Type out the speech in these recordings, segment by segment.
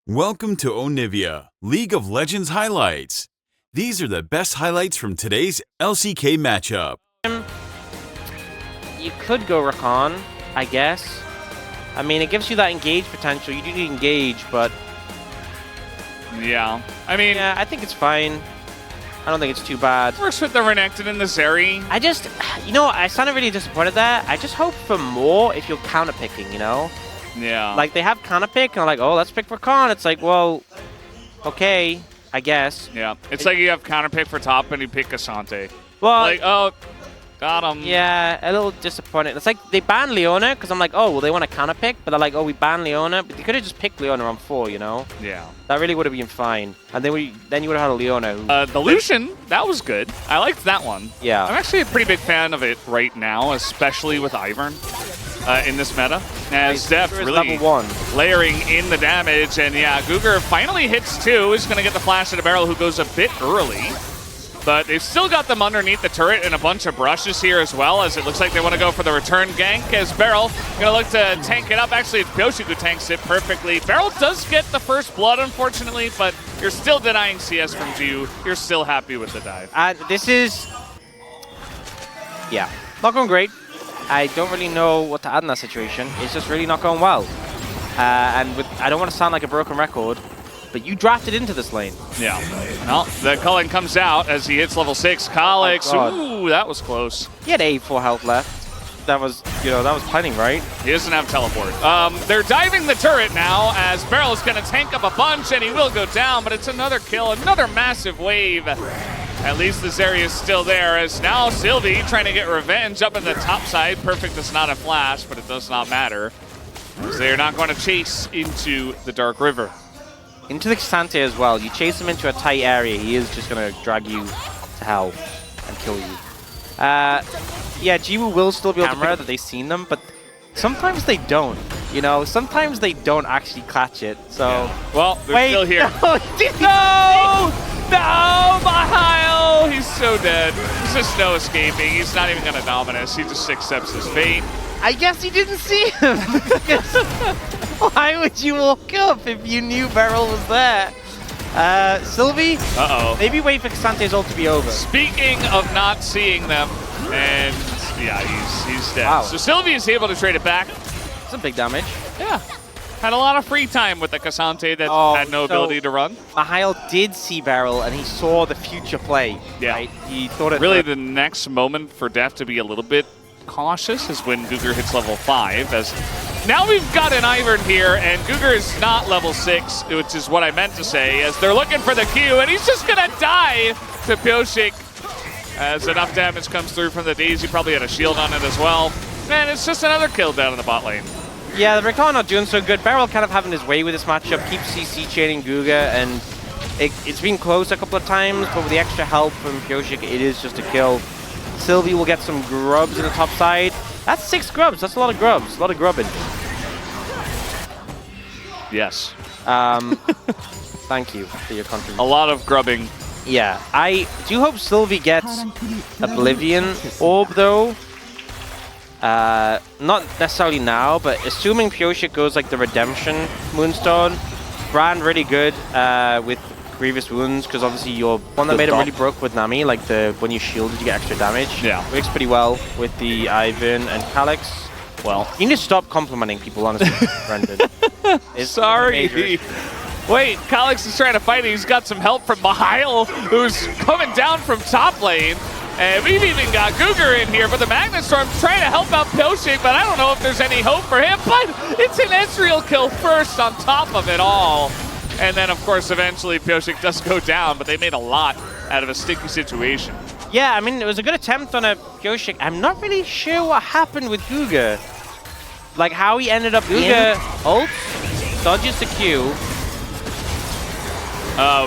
Welcome to Onivia, League of Legends highlights. These are the best highlights from today's LCK matchup. You could go Rakan, I guess. I mean, it gives you that engage potential. You do need engage, but... Yeah. I mean... Yeah, I think it's fine. I don't think it's too bad. Works with the Renekton and the Zeri. I just... You know, I sounded really disappointed there. I just hope for more if you're counter-picking, you know? Yeah. Like, they have counter-pick, and I'm like, oh, let's pick Rakan. It's like, well, okay, I guess. Yeah. It's like you have counterpick for top and you pick Asante. Well... Like, oh... Got him. Yeah, a little disappointed. It's like they banned Leona because I'm like, oh, well, they want to counter pick, but they're like, oh, we banned Leona, but they could have just picked Leona on 4, you know? Yeah. That really would have been fine. And then you would have had a Leona. Who, the Lucian, that was good. I liked that one. Yeah. I'm actually a pretty big fan of it right now, especially with Ivern in this meta. As Def really level 1. Layering in the damage, and yeah, Guger finally hits 2. He's going to get the flash at a barrel who goes a bit early. But they've still got them underneath the turret and a bunch of brushes here as well, as it looks like they want to go for the return gank, as Beryl going to look to tank it up. Actually, it's Pyoshi who tanks it perfectly. Beryl does get the first blood, unfortunately, but you're still denying CS from Geo. You're still happy with the dive. This is... Yeah, not going great. I don't really know what to add in that situation. It's just really not going well. I don't want to sound like a broken record, but you drafted into this lane. Yeah. Well, the culling comes out as he hits level 6. Kalix, ooh, that was close. He had 84 health left. That was, that was planning, right? He doesn't have teleport. They're diving the turret now as Beryl is going to tank up a bunch, and he will go down, but it's another kill, another massive wave. At least the Zeri is still there, as now Sylvie trying to get revenge up in the top side. Perfect is not a flash, but it does not matter, as they are not going to chase into the Dark River. Into the Xante as well. You chase him into a tight area, he is just going to drag you to hell and kill you. Yeah, Jiwoo will still be able to camera that they've seen them, but sometimes they don't. You know, sometimes they don't actually catch it. So, yeah. Well, they're still here. No! No, Mihail! He's so dead. There's just no escaping. He's not even going to Dominus. He just accepts his fate. I guess he didn't see him. Why would you walk up if you knew Beryl was there? Sylvie? Uh-oh. Maybe wait for Xante's ult to be over. Speaking of not seeing them, and yeah, he's dead. Wow. So Sylvie is able to trade it back. Some big damage. Yeah. Had a lot of free time with the Xante that had no ability to run. Mihail did see Beryl, and he saw the future play. Yeah. Right? He thought it... Really, the next moment for Def to be a little bit cautious is when Guger hits level 5, as now we've got an Ivern here, and Guger is not level 6, which is what I meant to say, as they're looking for the Q, and he's just gonna die to Pyoshik, as enough damage comes through from the Daisy. Probably had a shield on it as well, and it's just another kill down in the bot lane. Yeah, the Rakan not doing so good. Beryl kind of having his way with this matchup, keeps CC chaining Guga, and it's been close a couple of times, but with the extra help from Pyoshik, it is just a kill. Sylvie will get some grubs in the top side. That's 6 grubs. That's a lot of grubs. A lot of grubbing. Yes. Thank you for your contribution. A lot of grubbing. Yeah. I do hope Sylvie gets Oblivion Orb, though. Not necessarily now, but assuming Pyoshik goes like the Redemption Moonstone, Brand really good with Grievous Wounds, because obviously you're one that made him really broke with Nami, like when you shielded you get extra damage. Yeah. Works pretty well with the Ivern and Kalix. Well, you need to stop complimenting people, honestly, Brendan. Sorry. Wait, Kalix is trying to fight it. He's got some help from Mihail, who's coming down from top lane. And we've even got Guger in here, but the Magnet Storm's trying to help out Pyoshik, but I don't know if there's any hope for him. But it's an Ezreal kill first on top of it all. And then, of course, eventually Pyoshik does go down, but they made a lot out of a sticky situation. Yeah, I mean, it was a good attempt on a Pyoshik. I'm not really sure what happened with Guga. Like, how he ended up Guga ult, dodges the Q.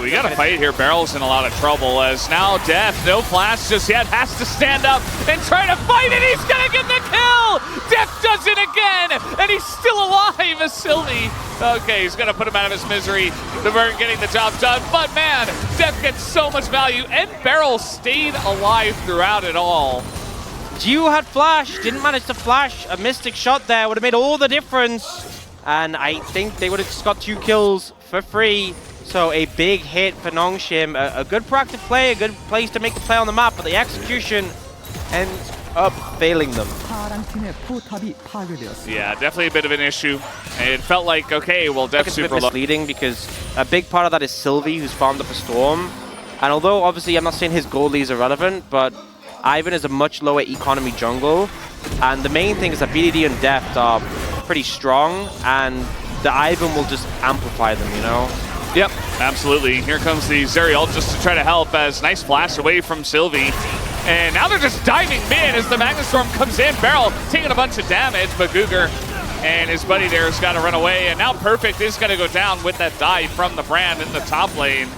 We got to fight here. Beryl's in a lot of trouble, as now Def, no flash just yet, has to stand up and try to fight it. He's going to get the kill! Def does it again, and he's still alive as Sylvie. Okay, he's going to put him out of his misery. The Burn getting the job done, but man, Def gets so much value, and Beryl stayed alive throughout it all. Geo had flash, didn't manage to flash. A Mystic shot there would have made all the difference. and I think they would have just got 2 kills for free. So a big hit for Nongshim, a good proactive play, a good place to make the play on the map, but the execution ends up failing them. Yeah, definitely a bit of an issue. It felt like, okay, well, Def super low. Misleading because a big part of that is Sylvie, who's farmed up a Storm. And although obviously I'm not saying his gold leads are relevant, but Ivan is a much lower economy jungle. And the main thing is that BDD and Deft are pretty strong, and the Ivan will just amplify them, you know? Yep, absolutely. Here comes the Zeri ult just to try to help as nice flash away from Sylvie. And now they're just diving mid as the Magnetstorm comes in. Beryl taking a bunch of damage, but Guger and his buddy there has got to run away. And now Perfect is going to go down with that dive from the Brand in the top lane.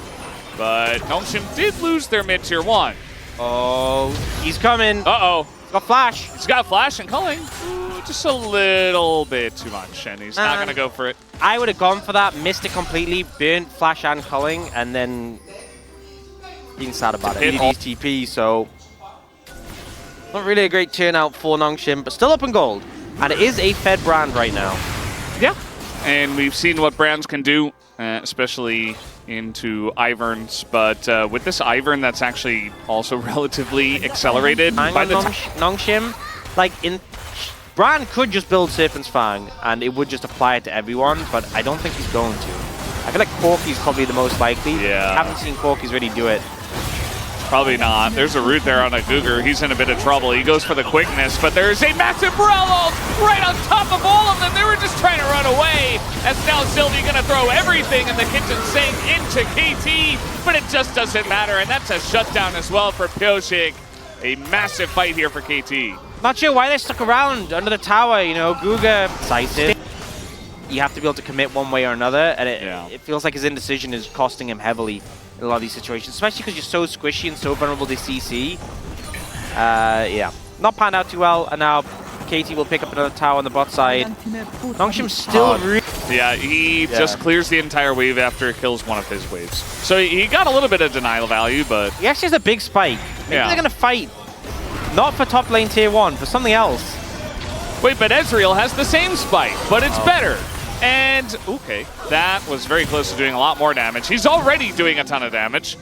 But Nongshim did lose their mid tier 1. Oh, he's coming. Uh-oh. He's got flash. He's got flash and culling. Ooh, just a little bit too much, and he's not going to go for it. I would have gone for that, missed it completely, burnt flash and culling, and then being sad about it. BDD's TP, so not really a great turnout for Nongshim, but still up in gold. And it is a fed Brand right now. Yeah, and we've seen what Brands can do, especially into Iverns, but with this Ivern that's actually also relatively accelerated by the Nongshim, like Brand could just build Serpent's Fang and it would just apply it to everyone, but I don't think he's going to. I feel like Corky's probably the most likely. Yeah. I haven't seen Corky's really do it. Probably not. There's a root there on a Guger. He's in a bit of trouble. He goes for the quickness, but there's a massive Brawl right on top of all of them. They were just trying to run away. As now Sylvie going to throw everything in the kitchen sink into KT, but it just doesn't matter, and that's a shutdown as well for Pyosik. A massive fight here for KT. Not sure why they stuck around under the tower, you know, Guga cited. You have to be able to commit one way or another, and it feels like his indecision is costing him heavily in a lot of these situations, especially because you're so squishy and so vulnerable to CC. Yeah, not panned out too well, and now KT will pick up another tower on the bot side. Nongshim's still yeah, he just clears the entire wave after it kills one of his waves. So he got a little bit of denial value, but he actually has a big spike. Maybe they're going to fight, not for top lane tier 1, for something else. Wait, but Ezreal has the same spike, but it's better. And, okay, that was very close to doing a lot more damage. He's already doing a ton of damage.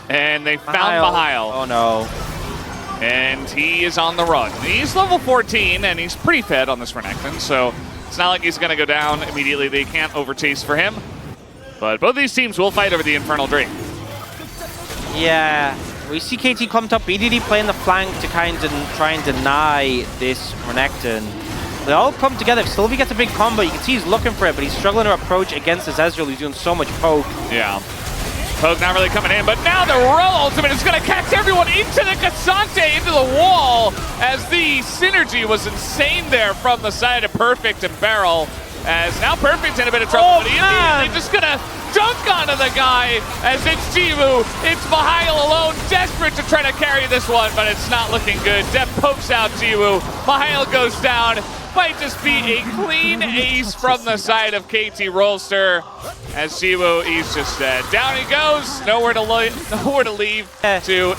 And they found Mihail. Oh, no. And he is on the run. He's level 14, and he's pretty fed on this Renekton, so it's not like he's going to go down immediately. They can't overchase for him. But both these teams will fight over the Infernal Drake. Yeah, we see KT clumped up, BDD playing the flank to kind of try and deny this Renekton. They all come together. If Sylvie gets a big combo, you can see he's looking for it, but he's struggling to approach against this Ezreal who's doing so much poke. Yeah. Poke not really coming in, but now the Roll Ultimate is going to catch everyone into the Cassante, into the wall, as the synergy was insane there from the side of Perfect and Beryl. As now Perfect's in a bit of trouble, but he's just going to dunk onto the guy as it's Jiwoo. It's Mihail alone, desperate to try to carry this one, but it's not looking good. Def pokes out Jiwoo. Mihail goes down. Might just be a clean ace from the side of KT Rolster. As Jiwoo, he's just dead. Down he goes. Nowhere to leave. To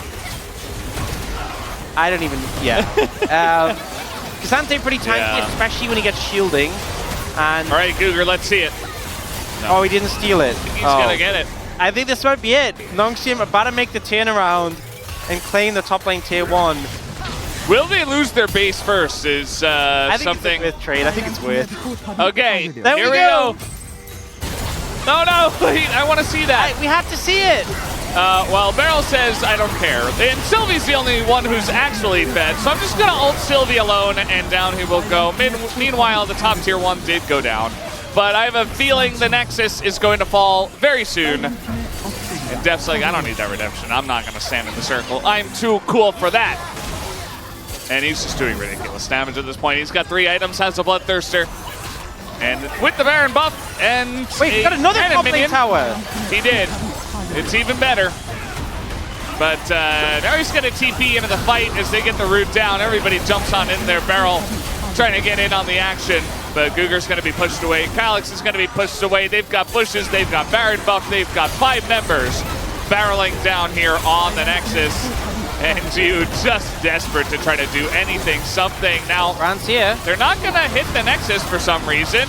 I don't even. Yeah. Cassante pretty tanky, especially when he gets shielding. And all right, Guger, let's see it. No. Oh, he didn't steal it. He's gonna get it. I think this might be it. Nongshim about to make the turnaround and claim the top lane tier 1. Will they lose their base first? Is I think something it's a worth trade. I think it's worth. Okay, there here we go. No, wait, I want to see that. We have to see it. Well, Beryl says I don't care, and Sylvie's the only one who's actually fed, so I'm just gonna ult Sylvie alone, and down he will go. Meanwhile, the top tier 1 did go down, but I have a feeling the Nexus is going to fall very soon. And Def's like, I don't need that redemption. I'm not gonna stand in the circle. I'm too cool for that. And he's just doing ridiculous damage at this point. He's got 3 items, has a Bloodthirster. And with the Baron buff and wait, he got another top lane tower. He did. It's even better. But now he's going to TP into the fight as they get the root down. Everybody jumps on in their barrel, trying to get in on the action. But Guger's going to be pushed away. Calyx is going to be pushed away. They've got bushes. They've got Baron buff. They've got 5 members barreling down here on the Nexus. And Jiu just desperate to try to do anything, something. Now, Brand's here. They're not going to hit the Nexus for some reason.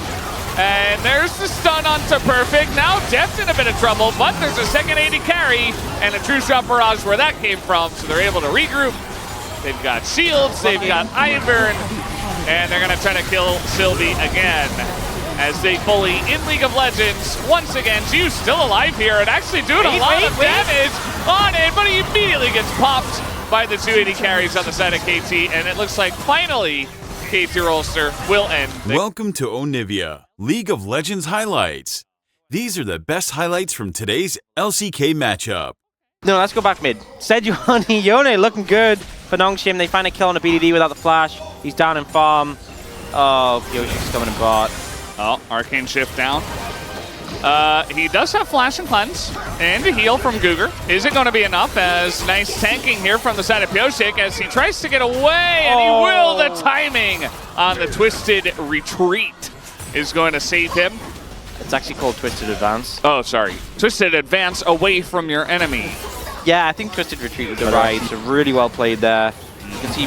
And there's the stun onto Perfect. Now Deft's in a bit of trouble, but there's a second AD carry and a true shot barrage where that came from, so they're able to regroup. They've got shields, they've got Ironburn, and they're gonna try to kill Sylvie again as they bully in League of Legends. Once again, Geo still alive here and actually doing a lot of damage on it, but he immediately gets popped by the 280 carries on the side of KT, and it looks like finally KT Rolster will end. Welcome to Onivia, League of Legends highlights. These are the best highlights from today's LCK matchup. No, let's go back mid. Sejuani, Yone looking good for Nongshim. They find a kill on a BDD without the flash. He's down in farm. Oh, Yoshi's coming in bot. Oh, Arcane Shift down. He does have Flash and Cleanse and a heal from Guger. Is it going to be enough? As nice tanking here from the side of Pyosik as he tries to get away, and he will. The timing on the Twisted Retreat is going to save him. It's actually called Twisted Advance. Oh, sorry. Twisted Advance away from your enemy. Yeah, I think Twisted Retreat was right. So really well played there. You can see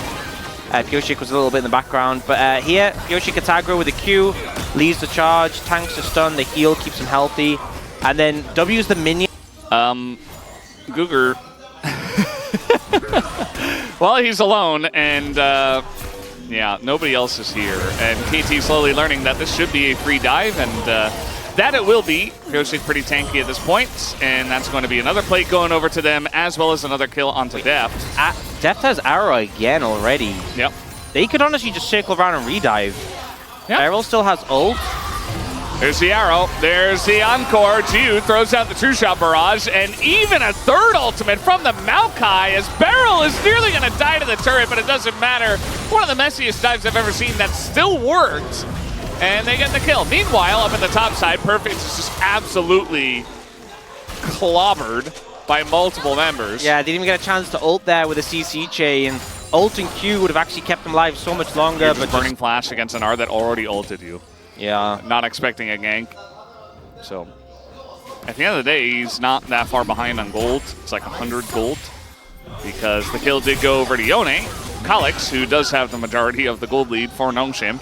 Pyosik was a little bit in the background, but here Pyosik gets aggro with a Q, leaves the charge, tanks the stun, the heal keeps him healthy, and then W's the minion. Guger. Well, he's alone, and yeah, nobody else is here. And KT slowly learning that this should be a free dive, and that it will be. Pyosik's pretty tanky at this point, and that's going to be another plate going over to them, as well as another kill onto Deft. Deft has arrow again already. Yep. They could honestly just circle around and redive. Yep. Beryl still has ult. There's the arrow. There's the encore. Geo throws out the true shot barrage, and even a third ultimate from the Maokai as Beryl is nearly going to die to the turret, but it doesn't matter. One of the messiest dives I've ever seen that still worked, and they get the kill. Meanwhile, up at the top side, Perfect is just absolutely clobbered by multiple members. Yeah, didn't even get a chance to ult there with a CC chain. Ult and Q would have actually kept him alive so much longer. But burning flash against an R that already ulted you. Yeah. Not expecting a gank. So, at the end of the day, he's not that far behind on gold. It's like 100 gold. Because the kill did go over to Yone, Calix, who does have the majority of the gold lead for Nongshim.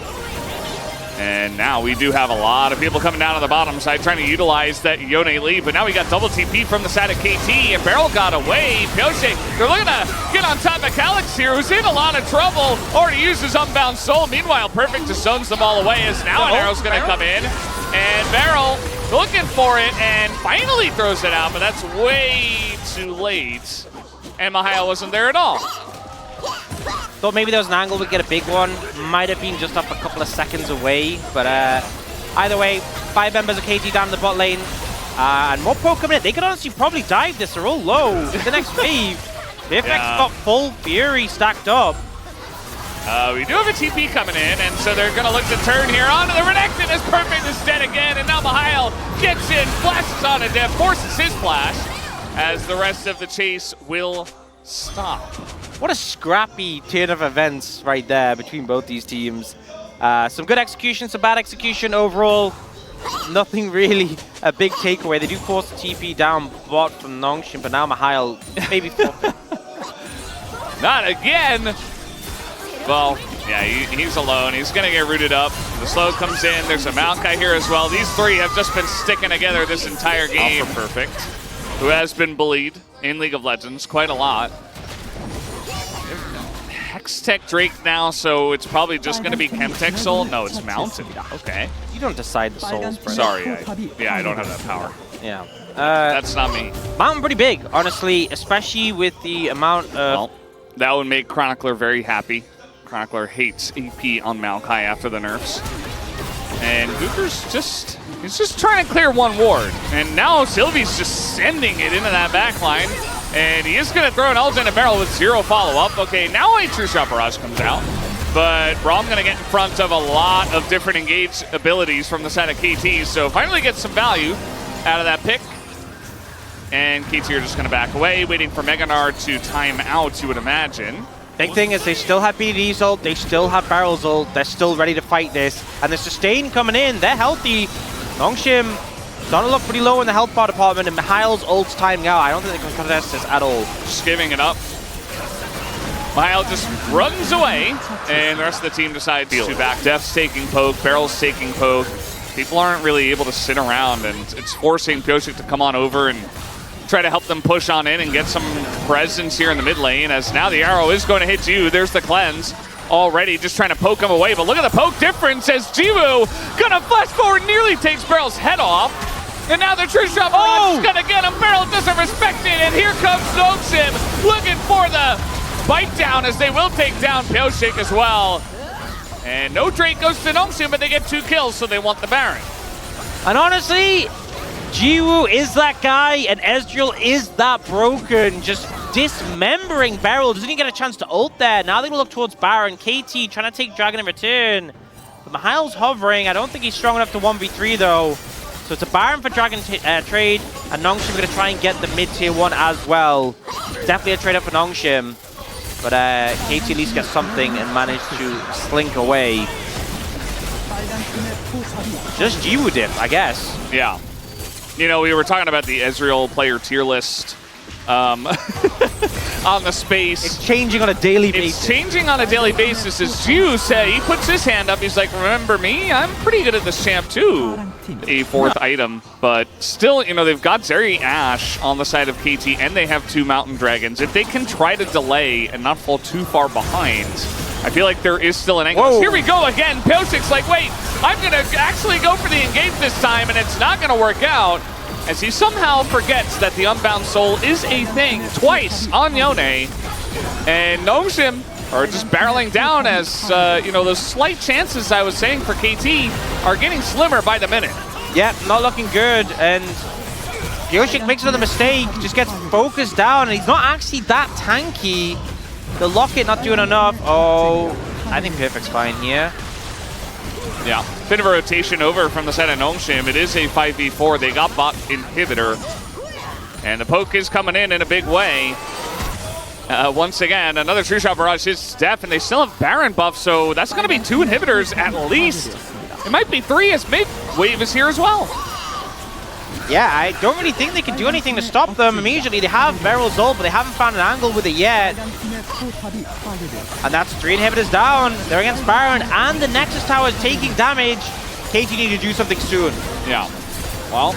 And now we do have a lot of people coming down on the bottom side trying to utilize that Yone lead, but now we got double TP from the side of KT, and Beryl got away. Pyosik, they're looking to get on top of Calix here, who's in a lot of trouble. Already used his Unbound Soul. Meanwhile, Perfect just zones them all away as now an arrow's going to come in. And Beryl looking for it and finally throws it out, but that's way too late. And Mihail wasn't there at all. Thought maybe there was an angle to get a big one. Might have been just off a couple of seconds away. But either way, 5 members of KT down in the bot lane. And more pro coming in. They could honestly probably dive this. They're all low. The next wave. VFX got full Fury stacked up. We do have a TP coming in, and so they're going to look to turn here onto the Renekton as Perfect is dead again. And now Mihail gets in, flashes on a Dev, forces his flash as the rest of the chase will stop. What a scrappy turn of events right there between both these teams. Some good execution, some bad execution overall. Nothing really a big takeaway. They do force the TP down bot from Nongshim, but now Mihail maybe forfeit. Not again! Well, yeah, he's alone. He's going to get rooted up. The slow comes in. There's a Maokai here as well. These three have just been sticking together this entire game. For Perfect, who has been bullied in League of Legends quite a lot. Hextech Drake now, so it's probably just going to be Chemtech Soul. No, it's Mountain. Okay. You don't decide the souls, bro. Sorry, I don't have that power. Yeah. That's not me. Mountain pretty big, honestly, especially with the amount of... Well, that would make Chronicler very happy. Chronicler hates AP on Maokai after the nerfs. And Guger's he's just trying to clear one ward. And now Sylvie's just sending it into that backline. And he is going to throw an ult in a barrel with 0 follow-up. Okay, now a True Shot Barrage comes out. But Braum going to get in front of a lot of different engage abilities from the side of KT. So finally gets some value out of that pick. And KT are just going to back away, waiting for Meganar to time out, you would imagine. Big thing is they still have BD's ult, they still have Barrel's ult, they're still ready to fight this. And the sustain coming in, they're healthy. Nongshim starting to look pretty low in the health bar department, and Mihail's ult's timing out. I don't think they can contest this at all. Just giving it up. Mihail just runs away, and the rest of the team decides to back. Deft's taking poke, Barrel's taking poke. People aren't really able to sit around, and it's forcing Pyosik to come on over and try to help them push on in and get some presence here in the mid lane, as now the arrow is going to hit you. There's the cleanse already, just trying to poke him away, but look at the poke difference as Jiwoo gonna flash forward, nearly takes Barrel's head off, and now the true shot is gonna get him. Barrel doesn't respect it, and here comes Noxim looking for the bite down, as they will take down Pyosik as well. And no Drake goes to Noxim, but they get 2 kills, so they want the Baron. And honestly, Jiwoo is that guy, and Ezreal is that broken, just dismembering Beryl. Doesn't even get a chance to ult there. Now they're going to look towards Baron. KT trying to take Dragon in return. But Mihail's hovering. I don't think he's strong enough to 1v3 though. So it's a Baron for Dragon trade, and Nongshim going to try and get the mid-tier 1 as well. Definitely a trade up for Nongshim. But KT at least gets something and managed to slink away. Just Jiwoo dip, I guess. Yeah. You know, we were talking about the Ezreal player tier list on the space. It's changing on a daily basis. It's changing on a daily basis. As Jiwoo said, he puts his hand up. He's like, remember me? I'm pretty good at this champ too. A 4th item. But still, you know, they've got Zeri Ashe on the side of KT, and they have 2 Mountain Dragons. If they can try to delay and not fall too far behind, I feel like there is still an angle. Whoa. Here we go again. Pyosik's like, wait, I'm going to actually go for the engage this time, and it's not going to work out, as he somehow forgets that the Unbound Soul is a thing twice on Yone. And Noxim are just barreling down as, you know, those slight chances I was saying for KT are getting slimmer by the minute. Yeah, not looking good. And Pyosik makes another mistake, just gets focused down, and he's not actually that tanky. The Locket not doing enough. Oh, I think Perfect's fine here. Yeah, bit of a rotation over from the side of Nongshim. It is a 5v4. They got bot inhibitor. And the poke is coming in a big way. Once again, another True Shot Barrage is Def, and they still have Baron buff, so that's going to be 2 inhibitors at least. It might be 3 as mid-wave is here as well. Yeah, I don't really think they can do anything to stop them immediately. They have Beryl's ult, but they haven't found an angle with it yet. And that's 3 inhibitors down. They're against Baron, and the Nexus Tower is taking damage. KT need to do something soon. Yeah. Well,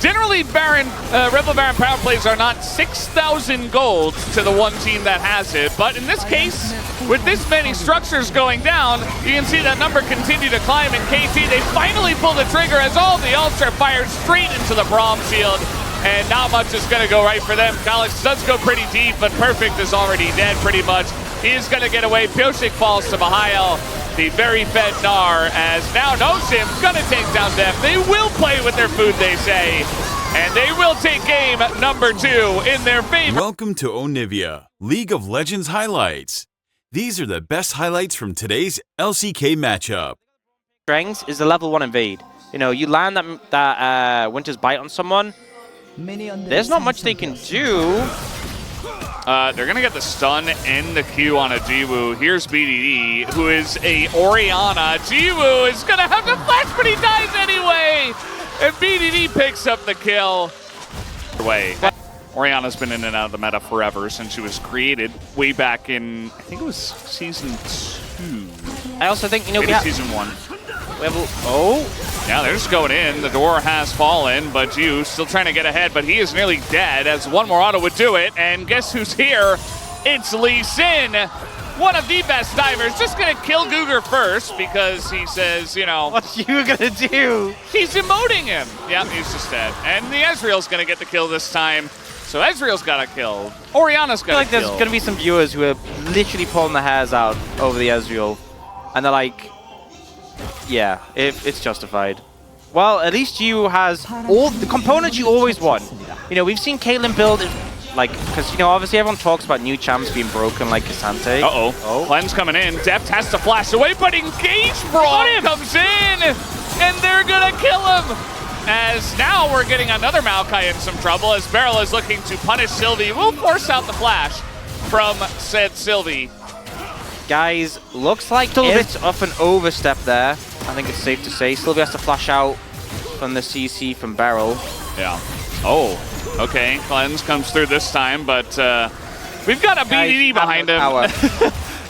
generally Rebel Baron power plays are not 6,000 gold to the one team that has it, but in this case, with this many structures going down, you can see that number continue to climb. In KT, they finally pull the trigger as all the ults are fired straight into the Braum shield, and not much is going to go right for them. Calix does go pretty deep, but Perfect is already dead pretty much. He is going to get away. Pyosik falls to Mihail, the very fed Gnar, as now Noxim's going to take down Def. They will play with their food, they say, and they will take game number 2 in their favor. Welcome to Onivia, League of Legends highlights. These are the best highlights from today's LCK matchup. Strengths is the level 1 invade. You know, you land that Winter's Bite on someone, there's not much they can do. They're going to get the stun and the Q on a Jiwoo. Here's BDD, who is a Orianna. Jiwoo is going to have to flash, but he dies anyway! And BDD picks up the kill. Orianna's been in and out of the meta forever since she was created way back in, I think it was season 2. I also think, you know, maybe season 1. Yeah, they're just going in. The door has fallen, but Jiwoo still trying to get ahead, but he is nearly dead, as one more auto would do it. And guess who's here? It's Lee Sin, one of the best divers. Just gonna kill Guger first because he says, you know, what's you gonna do? He's emoting him. Yeah, he's just dead. And the Ezreal's gonna get the kill this time. So Ezreal's got a kill. Orianna's got a kill. I feel like there's gonna be some viewers who are literally pulling their hairs out over the Ezreal, and they're like, yeah, it's justified. Well, at least you has all the components you always want. You know, we've seen Caitlyn build, like, because, you know, obviously everyone talks about new champs being broken, like Cassante. Uh-oh. Cleanse coming in. Deft has to flash away, but Engage Braum comes in, and they're gonna kill him. As now we're getting another Maokai in some trouble, as Beryl is looking to punish Sylvie. Will force out the flash from said Sylvie. Guys, looks like a bit of an overstep there. I think it's safe to say. Sylvie has to flash out from the CC from Beryl. Yeah. Oh, okay. Cleanse comes through this time, but we've got a BDD behind him.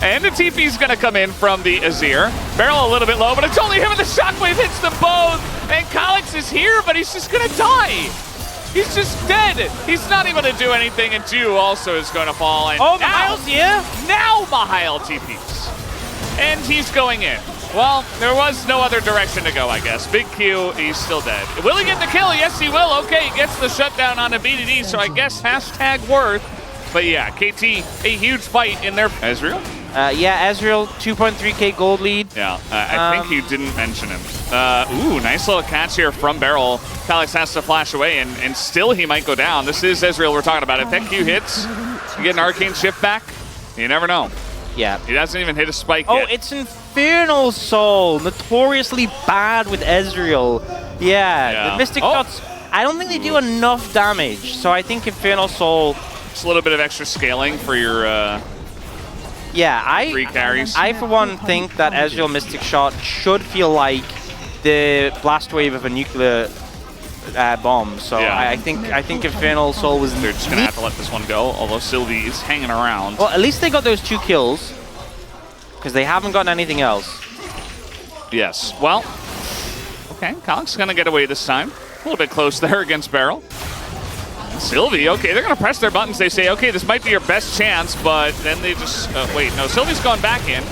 And the TP's gonna come in from the Azir. Beryl a little bit low, but it's only him and the shockwave hits them both. And Calix is here, but he's just gonna die. He's just dead. He's not even gonna do anything, and Ju also is gonna fall. And Oh, now, Mihail's here? now Mihail TPs. And he's going in. Well, there was no other direction to go, I guess. Big Q, he's still dead. Will he get the kill? Yes, he will. Okay, he gets the shutdown on a BDD, so I guess hashtag worth. But yeah, KT, a huge fight in their... Ezreal? Yeah, Ezreal, 2.3k gold lead. Yeah, I think you didn't mention him. Ooh, nice little catch here from Beryl. Calix has to flash away, and still he might go down. This is Ezreal we're talking about. If that Q hits, you get an Arcane Shift back. You never know. Yeah. He doesn't even hit a spike Oh, yet. it's Infernal Soul, notoriously bad with Ezreal. Yeah, the Mystic Shots, I don't think they do enough damage, so I think Infernal Soul... Just a little bit of extra scaling for your yeah, free carries. I for one think that Ezreal Mystic Shot should feel like the blast wave of a nuclear bomb. So Yeah. I think Infernal Soul was... They're just gonna have to let this one go, although Sylvie is hanging around. Well, at least they got those 2 kills, because they haven't gotten anything else. Yes, well, okay, Calix is gonna get away this time. A little bit close there against Beryl. Sylvie, okay, they're gonna press their buttons. They say, okay, this might be your best chance, but then they just, wait, no, Sylvie's gone back in.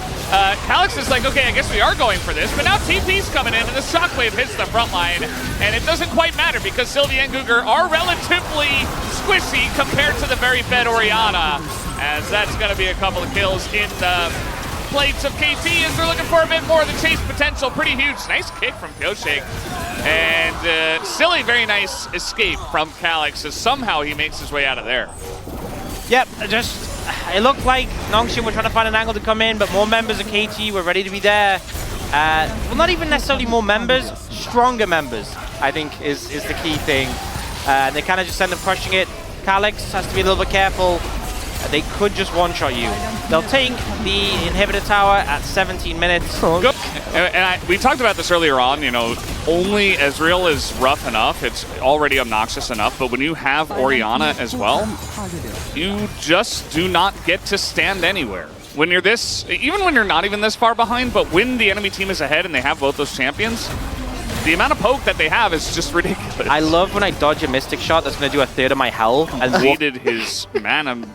Calix is like, okay, I guess we are going for this, but now TP's coming in, and the shockwave hits the front line, and it doesn't quite matter because Sylvie and Guger are relatively squishy compared to the very fed Orianna, as that's gonna be a couple of kills in the plates of KT as they're looking for a bit more of the chase potential. Pretty huge. Nice kick from Pioshik. And silly, very nice escape from Calix as somehow he makes his way out of there. Yep, it looked like Nongshim were trying to find an angle to come in, but more members of KT were ready to be there. Well, not even necessarily more members, stronger members, I think is the key thing. They kind of just end up crushing it. Calix has to be a little bit careful. They could just one-shot you. They'll take the inhibitor tower at 17 minutes. Good. And we talked about this earlier on, you know, only Ezreal is rough enough. It's already obnoxious enough. But when you have Orianna as well, you just do not get to stand anywhere. When you're this, even when you're not even this far behind, but when the enemy team is ahead and they have both those champions, the amount of poke that they have is just ridiculous. I love when I dodge a Mystic Shot that's going to do a third of my health. And Completed his mana.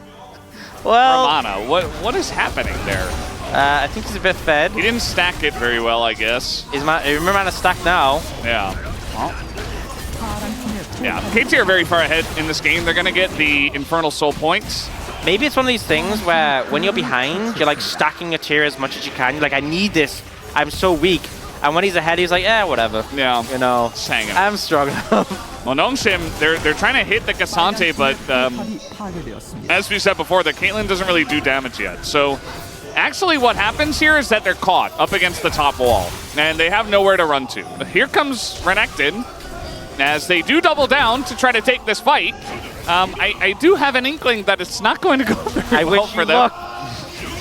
well, Mana. What is happening there? I think he's a bit fed. He didn't stack it very well, I guess. Remember, mana stack now. Yeah. Well. Yeah, KT are very far ahead in this game. They're going to get the Infernal Soul points. Maybe it's one of these things where when you're behind, you're like stacking your tier as much as you can. You're like, I need this. I'm so weak. And when he's ahead, he's like, yeah, whatever. Yeah. You know, Just hanging. I'm strong enough. Well, Nongshim, they're trying to hit the Cassante, but as we said before, the Caitlyn doesn't really do damage yet. So actually what happens here is that they're caught up against the top wall, and they have nowhere to run to. Here comes Renekton, as they do double down to try to take this fight. I do have an inkling that it's not going to go very well for them. Luck.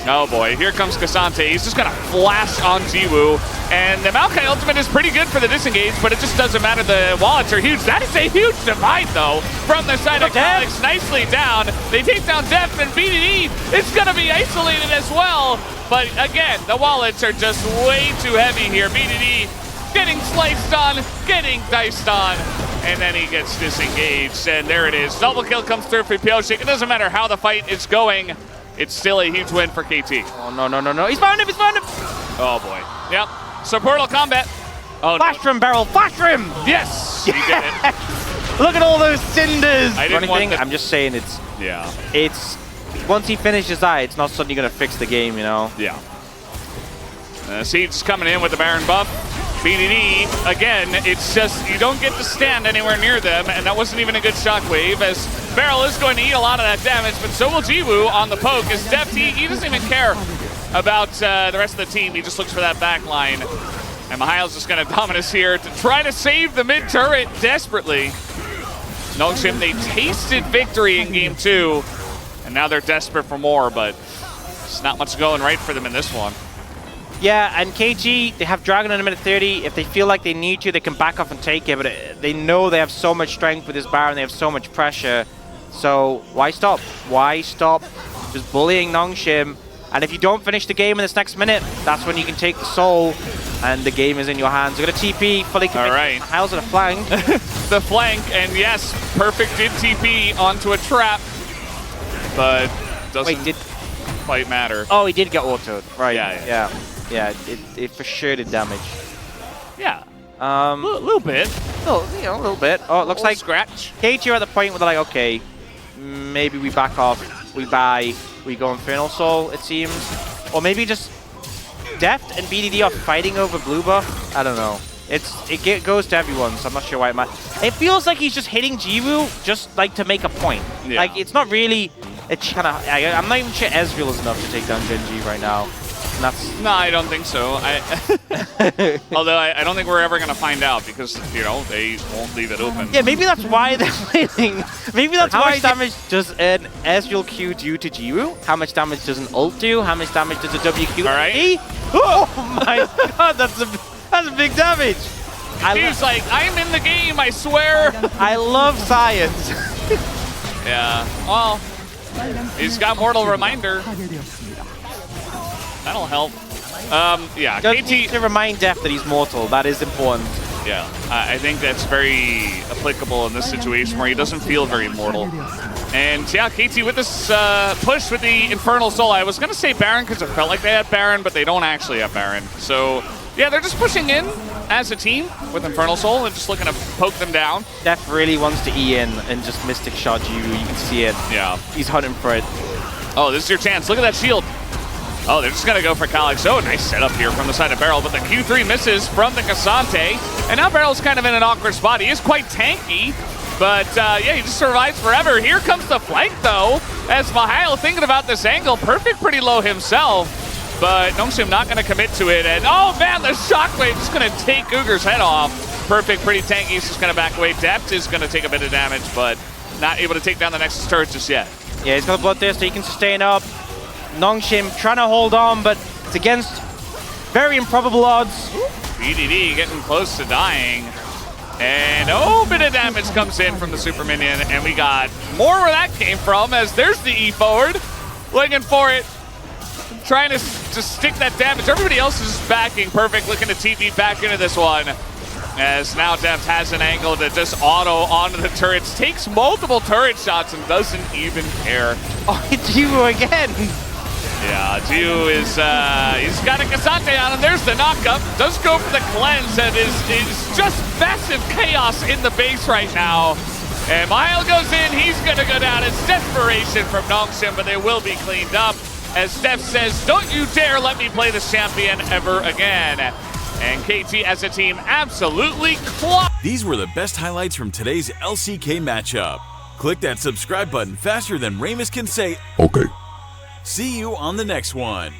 Oh boy, here comes Cassante. He's just gonna flash on Jiwoo. And the Maokai ultimate is pretty good for the disengage, but it just doesn't matter. The wallets are huge. That is a huge divide, though, from the side of Calix. Nicely down. They take down Def, and BDD is gonna be isolated as well. But again, the wallets are just way too heavy here. BDD getting sliced on, getting diced on, and then he gets disengaged. And there it is. Double kill comes through for Pioshik. It doesn't matter how the fight is going. It's still a huge win for KT. Oh, no. He's found him. Oh, boy. Yep. So Portal Combat. Oh, Flash from Beryl. Flash from him. Yes. He did it. Look at all those cinders. I didn't want I'm just saying it's once he finishes that, it's not suddenly going to fix the game, you know? Yeah. Siege coming in with the Baron buff. BDD, again, it's just, you don't get to stand anywhere near them, and that wasn't even a good shockwave, as Beryl is going to eat a lot of that damage, but so will Jiwoo on the poke, as Deft, he doesn't even care about the rest of the team. He just looks for that back line. And Mihail's just going to Dominus here to try to save the mid-turret desperately. Nongshim, they tasted victory in game 2, and now they're desperate for more, but there's not much going right for them in this one. Yeah, and KG, they have Dragon in a minute 30. If they feel like they need to, they can back off and take it, but they know they have so much strength with this Baron, they have so much pressure. So why stop? Why stop just bullying Nongshim? And if you don't finish the game in this next minute, that's when you can take the soul, and the game is in your hands. We're going to TP, fully committed. All right. How's it a flank? The flank, and yes, Perfect did TP onto a trap, but doesn't quite matter. Oh, he did get autoed. Right. Yeah. It for sure did damage. Yeah. A little bit. A little bit. Oh, it looks like scratch. KT are at the point where they're like, okay, maybe we back off, we buy, we go Infernal Soul, it seems. Or maybe just Deft and BDD are fighting over blue buff. I don't know. It goes to everyone, so I'm not sure why it matters. It feels like he's just hitting Jiwoo just like to make a point. Yeah. Like, it's not really, it's kind of, I'm not even sure Ezreal is enough to take down Genji right now. No, I don't think so. Although I don't think we're ever going to find out because, you know, they won't leave it open. Yeah, maybe that's why they're waiting. Maybe that's why. How much damage does an Ezreal Q do to Jiwoo? How much damage does an ult do? How much damage does a WQ do? All right. Oh my god, that's a big damage. He's like, I'm in the game, I swear. I love science. Yeah, well, he's got Mortal Reminder. That'll help. Yeah, KT to remind Deft that he's mortal. That is important. Yeah, I think that's very applicable in this situation where he doesn't feel very mortal. And yeah, KT with this push with the Infernal Soul. I was going to say Baron because it felt like they had Baron, but they don't actually have Baron. So yeah, they're just pushing in as a team with Infernal Soul and just looking to poke them down. Deft really wants to E in and just Mystic Shot you. You can see it. Yeah. He's hunting for it. Oh, this is your chance. Look at that shield. Oh, they're just going to go for Calyx. Oh, nice setup here from the side of Beryl, but the Q3 misses from the Cassante. And now Beryl's kind of in an awkward spot. He is quite tanky, but yeah, he just survives forever. Here comes the flank, though, as Mihail thinking about this angle. Perfect pretty low himself, but Nongshim not going to commit to it. And oh, man, the Shockwave just going to take Guger's head off. Perfect pretty tanky. He's just going to back away. Deft is going to take a bit of damage, but not able to take down the Nexus turret just yet. Yeah, he's got a Bloodthirster. He can sustain up. Nongshim trying to hold on, but it's against very improbable odds. BDD getting close to dying. And oh, bit of damage comes in from the Super Minion, and we got more where that came from, as there's the E forward. Looking for it. Trying to just stick that damage. Everybody else is just backing. Perfect, looking to TP back into this one. As now Deft has an angle to just auto onto the turrets. Takes multiple turret shots and doesn't even care. Oh, it's you again. Yeah, Jiu is, he's got a Cassante on him. There's the knockup. Does go for the cleanse and is just massive chaos in the base right now. And Mihail goes in. He's going to go down. It's desperation from Nongshim, but they will be cleaned up. As Steph says, don't you dare let me play this champion ever again. And KT as a team absolutely clocked. These were the best highlights from today's LCK matchup. Click that subscribe button faster than Ramus can say, Okay. See you on the next one.